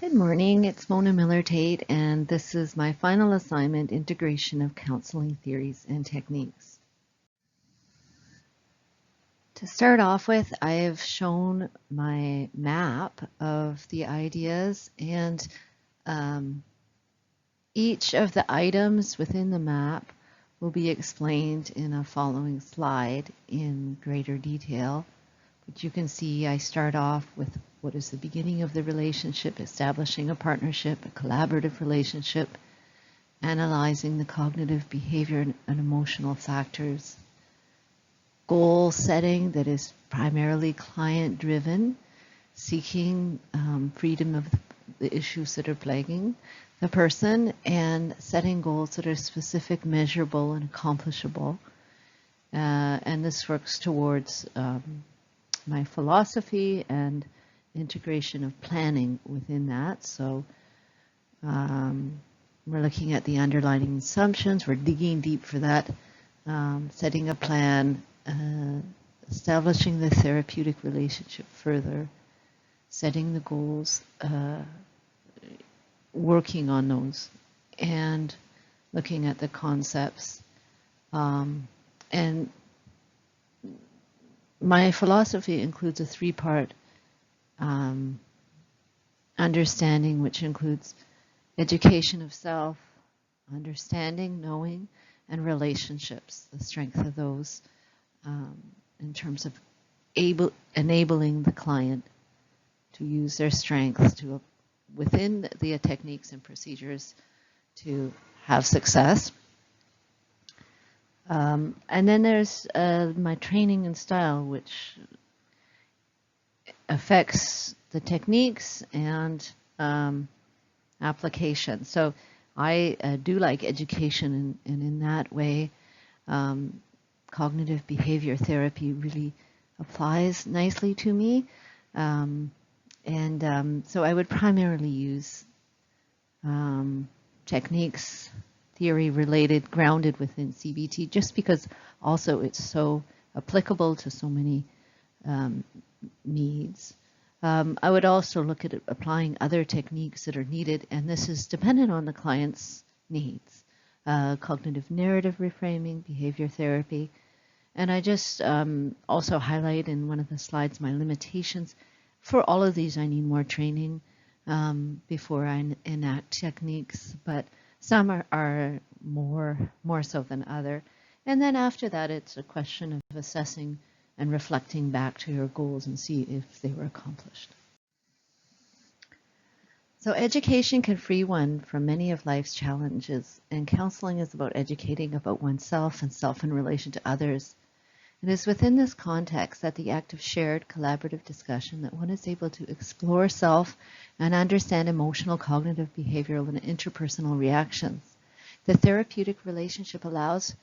Good morning, it's Mona Miller-Tate, and this is my final assignment, Integration of Counseling Theories and Techniques. To start off with, I have shown my map of the ideas, and each of the items within the map will be explained in a following slide in greater detail. But you can see I start off with what is the beginning of the relationship, establishing a partnership, a collaborative relationship, analyzing the cognitive behavior and emotional factors, goal setting that is primarily client-driven, seeking freedom of the issues that are plaguing the person, and setting goals that are specific, measurable, and accomplishable. And this works towards my philosophy and integration of planning within that. So we're looking at the underlying assumptions, we're digging deep for that, setting a plan, establishing the therapeutic relationship further, setting the goals, working on those, and looking at the concepts. And my philosophy includes a three-part understanding, which includes education of self, understanding, knowing, and relationships, the strength of those in terms of enabling the client to use their strengths to, within the techniques and procedures, to have success. And then there's my training and style, which affects the techniques and application. So I do like education, and in that way, cognitive behavior therapy really applies nicely to me. So I would primarily use techniques, theory related, grounded within CBT, just because also it's so applicable to so many needs. I would also look at applying other techniques that are needed, and this is dependent on the client's needs. Cognitive narrative reframing, behavior therapy, and I just also highlight in one of the slides my limitations. For all of these, I need more training before I enact techniques, but some are more so than other. And then after that, it's a question of assessing and reflecting back to your goals and see if they were accomplished. So education can free one from many of life's challenges, and counseling is about educating about oneself and self in relation to others. It is within this context that the act of shared collaborative discussion that one is able to explore self and understand emotional, cognitive, behavioral, and interpersonal reactions. The therapeutic relationship allows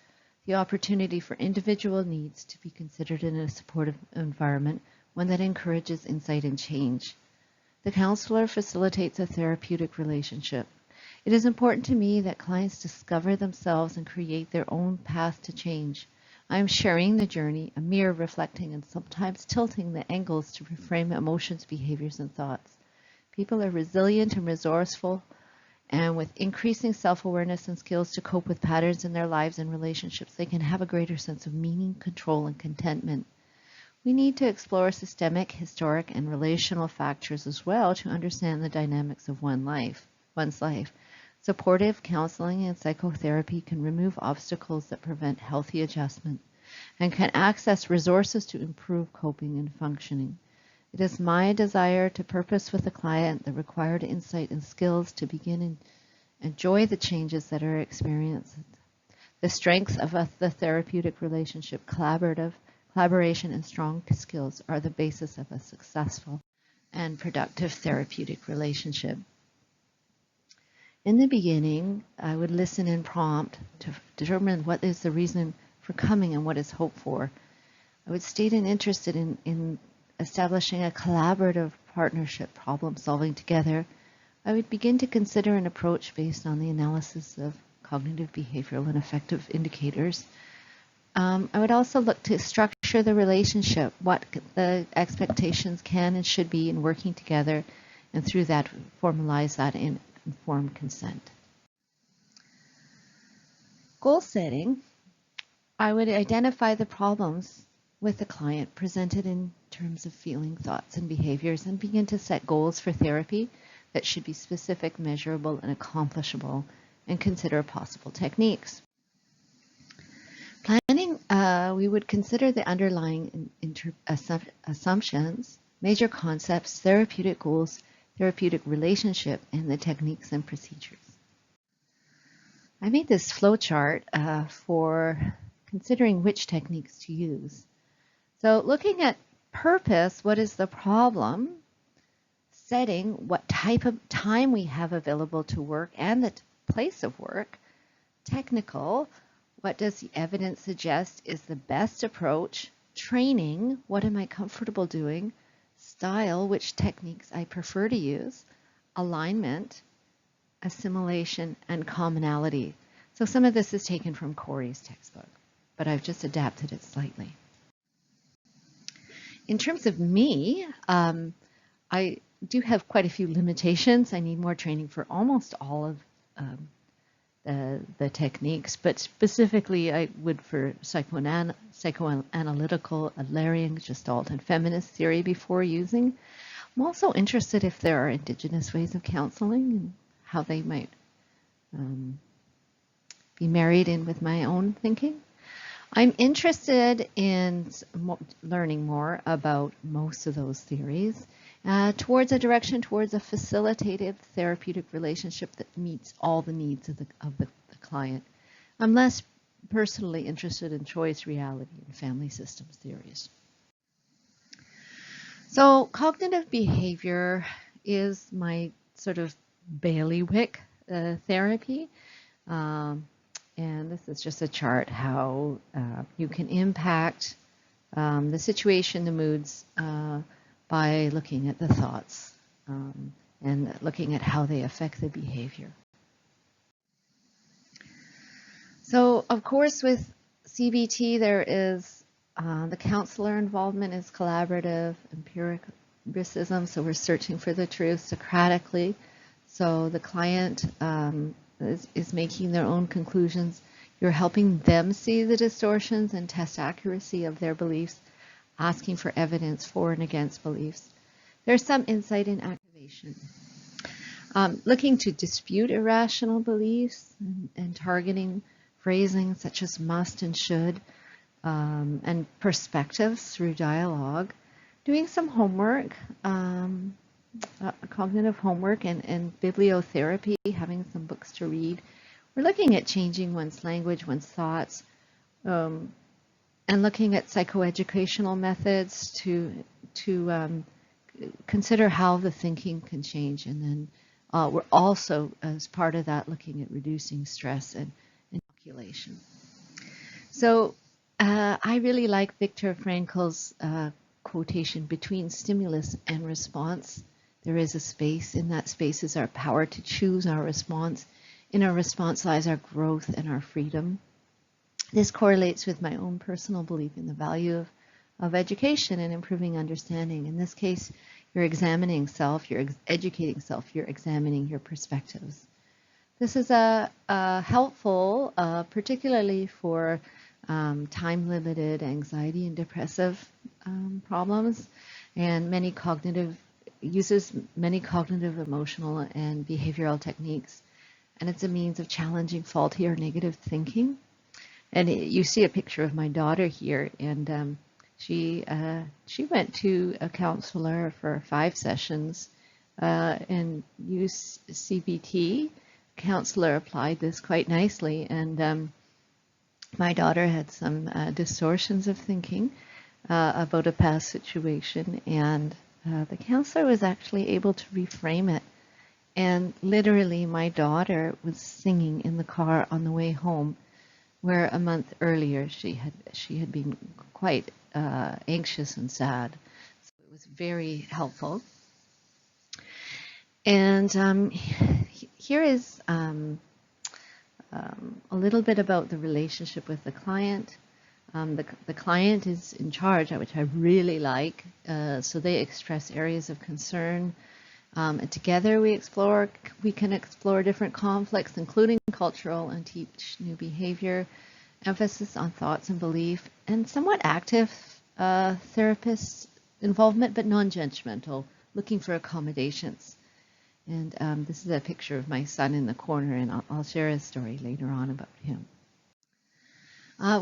the opportunity for individual needs to be considered in a supportive environment, one that encourages insight and change. The counselor facilitates a therapeutic relationship. It is important to me that clients discover themselves and create their own path to change. I am sharing the journey, a mirror reflecting and sometimes tilting the angles to reframe emotions, behaviors, and thoughts. People are resilient and resourceful, and with increasing self-awareness and skills to cope with patterns in their lives and relationships, they can have a greater sense of meaning, control, and contentment. We need to explore systemic, historic, and relational factors as well to understand the dynamics of one's life. Supportive counseling and psychotherapy can remove obstacles that prevent healthy adjustment and can access resources to improve coping and functioning. It is my desire to purpose with the client the required insight and skills to begin and enjoy the changes that are experienced. The strengths of the therapeutic relationship, collaboration, and strong skills are the basis of a successful and productive therapeutic relationship. In the beginning, I would listen and prompt to determine what is the reason for coming and what is hoped for. I would state an interest in establishing a collaborative partnership, problem solving together. I would begin to consider an approach based on the analysis of cognitive, behavioral, and affective indicators. I would also look to structure the relationship, what the expectations can and should be in working together, and through that formalize that in informed consent. Goal setting, I would identify the problems with the client presented in terms of feeling, thoughts, and behaviors, and begin to set goals for therapy that should be specific, measurable, and accomplishable, and consider possible techniques. Planning, we would consider the underlying assumptions, major concepts, therapeutic goals, therapeutic relationship, and the techniques and procedures. I made this flowchart for considering which techniques to use. So looking at purpose, what is the problem? Setting, what type of time we have available to work and the place of work. Technical, what does the evidence suggest is the best approach? Training, what am I comfortable doing? Style, which techniques I prefer to use? Alignment, assimilation, and commonality. So some of this is taken from Corey's textbook, but I've just adapted it slightly. In terms of me, I do have quite a few limitations. I need more training for almost all of the techniques, but specifically I would for psychoanalytical, Adlerian, Gestalt, and feminist theory before using. I'm also interested if there are indigenous ways of counseling and how they might be married in with my own thinking. I'm interested in learning more about most of those theories towards a direction towards a facilitative therapeutic relationship that meets all the needs of the client. I'm less personally interested in choice, reality, and family systems theories. So cognitive behavior is my sort of bailiwick therapy. And this is just a chart how you can impact the situation, the moods, by looking at the thoughts and looking at how they affect the behavior. So, of course, with CBT, there is the counselor involvement is collaborative, empiricism, so we're searching for the truth Socratically. So the client is making their own conclusions. You're helping them see the distortions and test accuracy of their beliefs, asking for evidence for and against beliefs. There's some insight in activation. Looking to dispute irrational beliefs and targeting phrasing such as must and should, and perspectives through dialogue. Doing some homework, cognitive homework and bibliotherapy, having some books to read. We're looking at changing one's language, one's thoughts, and looking at psychoeducational methods to consider how the thinking can change. And then we're also, as part of that, looking at reducing stress and inoculation. So I really like Viktor Frankl's quotation, between stimulus and response, there is a space. In that space is our power to choose our response. In our response lies our growth and our freedom. This correlates with my own personal belief in the value of education and improving understanding. In this case, you're examining self, you're educating self, you're examining your perspectives. This is helpful, particularly for time-limited anxiety and depressive problems, and uses many cognitive, emotional, and behavioral techniques. And it's a means of challenging faulty or negative thinking. And you see a picture of my daughter here, and she went to a counselor for 5 sessions and used CBT. Counselor applied this quite nicely, and my daughter had some distortions of thinking about a past situation, and the counselor was actually able to reframe it. And literally, my daughter was singing in the car on the way home, where a month earlier she had been quite anxious and sad. So it was very helpful. And here is a little bit about the relationship with the client. The client is in charge, which I really like. So they express areas of concern And together we can explore different conflicts, including cultural, and teach new behavior, emphasis on thoughts and belief, and somewhat active therapist involvement, but non-judgmental, looking for accommodations. And this is a picture of my son in the corner, and I'll share a story later on about him.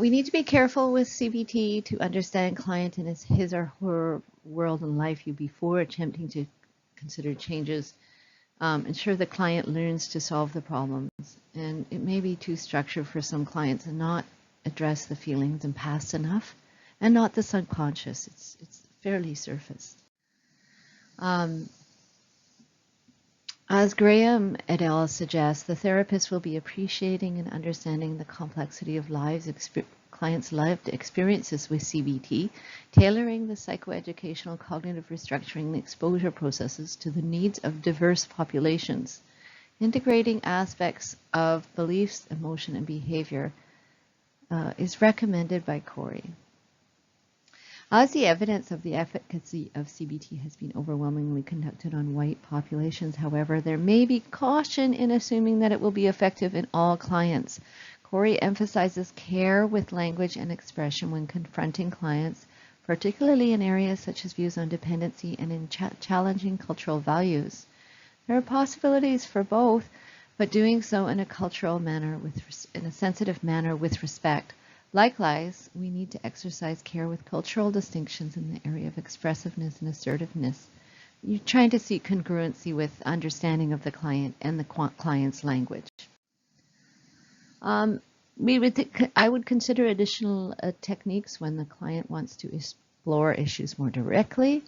We need to be careful with CBT to understand client in his or her world and life view before attempting to consider changes. Ensure the client learns to solve the problems. And it may be too structured for some clients and not address the feelings and past enough, and not the subconscious. It's fairly surface. As Graham et al. Suggests, the therapist will be appreciating and understanding the complexity of clients' lived experiences with CBT, tailoring the psychoeducational, cognitive restructuring, and exposure processes to the needs of diverse populations, integrating aspects of beliefs, emotion, and behavior is recommended by Corey. As the evidence of the efficacy of CBT has been overwhelmingly conducted on white populations, however, there may be caution in assuming that it will be effective in all clients. Corey emphasizes care with language and expression when confronting clients, particularly in areas such as views on dependency and in challenging cultural values. There are possibilities for both, but doing so in a cultural manner, in a sensitive manner with respect. Likewise, we need to exercise care with cultural distinctions in the area of expressiveness and assertiveness. You're trying to seek congruency with understanding of the client and the client's language. I would consider additional techniques when the client wants to explore issues more directly,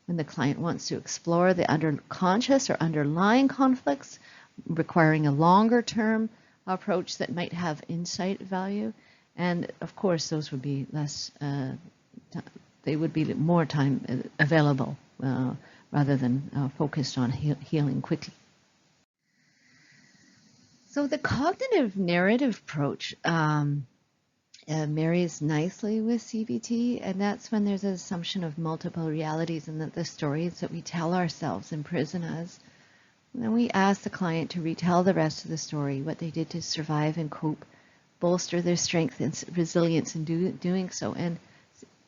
when the client wants to explore the unconscious or underlying conflicts, requiring a longer-term approach that might have insight value. And of course, those would be less, they would be more time available rather than focused on healing quickly. So the cognitive narrative approach marries nicely with CBT, and that's when there's an assumption of multiple realities and that the stories that we tell ourselves imprison us. And then we ask the client to retell the rest of the story, what they did to survive and cope, bolster their strength and resilience in doing so. And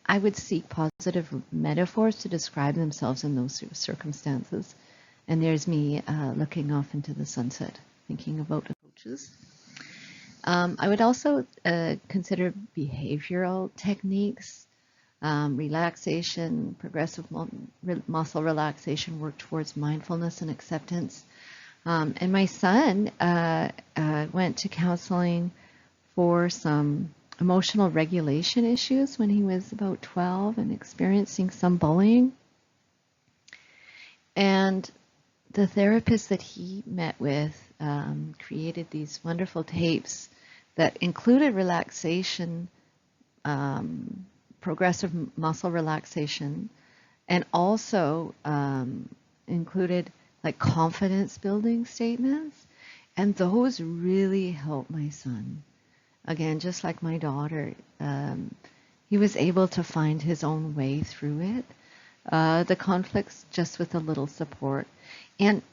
I would seek positive metaphors to describe themselves in those circumstances. And there's me looking off into the sunset, thinking about approaches. I would also consider behavioral techniques, relaxation, progressive muscle relaxation, work towards mindfulness and acceptance. And my son went to counseling for some emotional regulation issues when he was about 12 and experiencing some bullying. And the therapist that he met with created these wonderful tapes that included relaxation, progressive muscle relaxation, and also included like confidence building statements. And those really helped my son. Again, just like my daughter, he was able to find his own way through it, the conflicts, just with a little support. And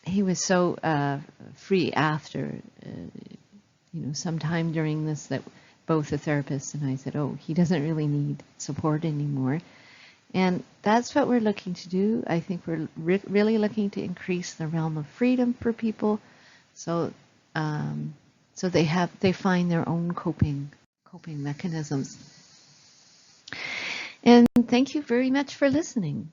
he was so free after, sometime during this that both the therapist and I said, oh, he doesn't really need support anymore. And that's what we're looking to do. I think we're really looking to increase the realm of freedom for people, so they find their own coping mechanisms. And thank you very much for listening.